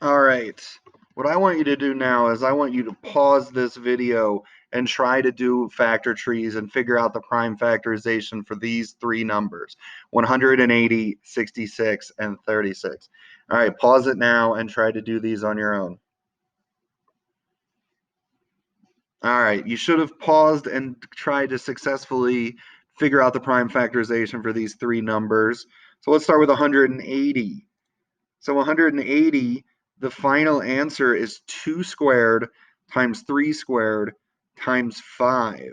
All right. What I want you to do now is I want you to pause this video and try to do factor trees and figure out the prime factorization for these three numbers, 180, 66, and 36. All right, pause it now and try to do these on your own. All right, you should have paused and tried to successfully figure out the prime factorization for these three numbers. So let's start with 180. So 180, the final answer is 2 squared times 3 squared times 5.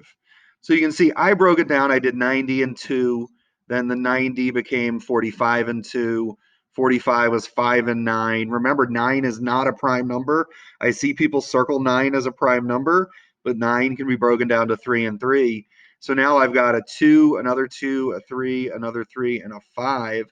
So you can see I broke it down. I did 90 and 2. Then the 90 became 45 and 2. 45 was 5 and 9. Remember, 9 is not a prime number. I see people circle 9 as a prime number, but 9 can be broken down to 3 and 3. So now I've got a 2, another 2, a 3, another 3, and a 5.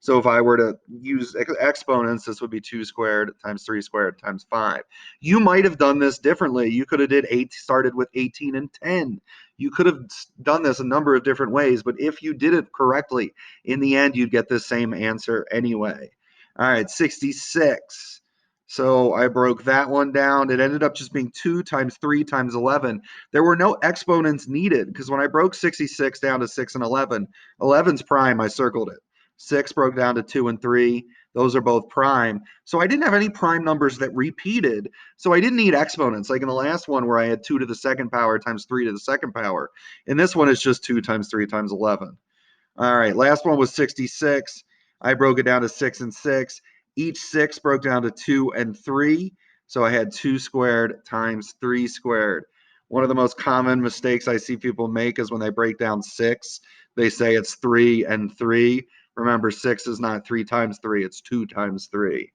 So if I were to use exponents, this would be 2 squared times 3 squared times 5. You might have done this differently. You could have started with 18 and 10. You could have done this a number of different ways, but if you did it correctly, in the end, you'd get the same answer anyway. All right, 66. So I broke that one down. It ended up just being 2 times 3 times 11. There were no exponents needed because when I broke 66 down to 6 and 11, 11's prime, I circled it. 6 broke down to 2 and 3. Those are both prime. So I didn't have any prime numbers that repeated. So I didn't need exponents like in the last one where I had 2 to the second power times 3 to the second power. In this one, it's just 2 times 3 times 11. All right, last one was 66. I broke it down to 6 and 6. Each 6 broke down to 2 and 3. So I had 2 squared times 3 squared. One of the most common mistakes I see people make is when they break down 6, they say it's 3 and 3. Remember, 6 is not 3 times 3, it's 2 times 3.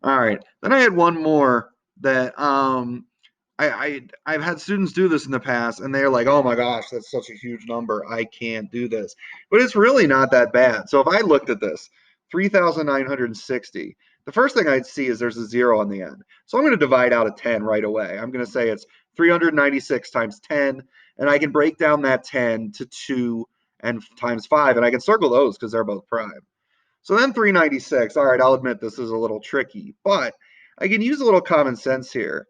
All right. Then I had one more that I've had students do this in the past, and they're like, "Oh my gosh, that's such a huge number. I can't do this." But it's really not that bad. So if I looked at this, 3,960, the first thing I'd see is there's a 0 on the end. So I'm going to divide out a 10 right away. I'm going to say it's 396 times 10, and I can break down that 10 to 2 and times 5, and I can circle those because they're both prime. So then 396. All right, I'll admit this is a little tricky, but I can use a little common sense here.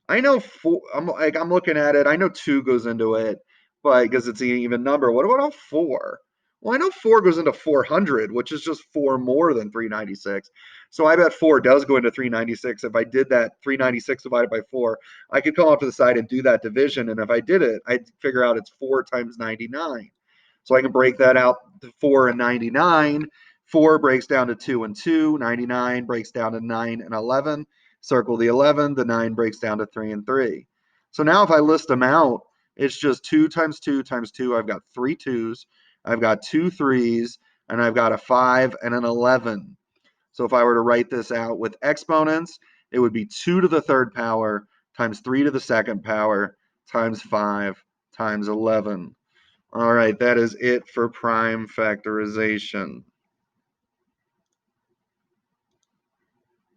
I know four. I'm looking at it. I know 2 goes into it, but because it's an even number. What about a 4? Well, I know 4 goes into 400, which is just 4 more than 396. So I bet 4 does go into 396. If I did that 396 divided by 4, I could come off to the side and do that division. And if I did it, I'd figure out it's 4 times 99. So I can break that out to 4 and 99. 4 breaks down to 2 and 2. 99 breaks down to 9 and 11. Circle the 11. The 9 breaks down to 3 and 3. So now if I list them out, it's just 2 times 2 times 2. I've got 3 2s. I've got 2 3s. And I've got a 5 and an 11. So if I were to write this out with exponents, it would be 2 to the third power times 3 to the second power times 5 times 11. All right, that is it for prime factorization.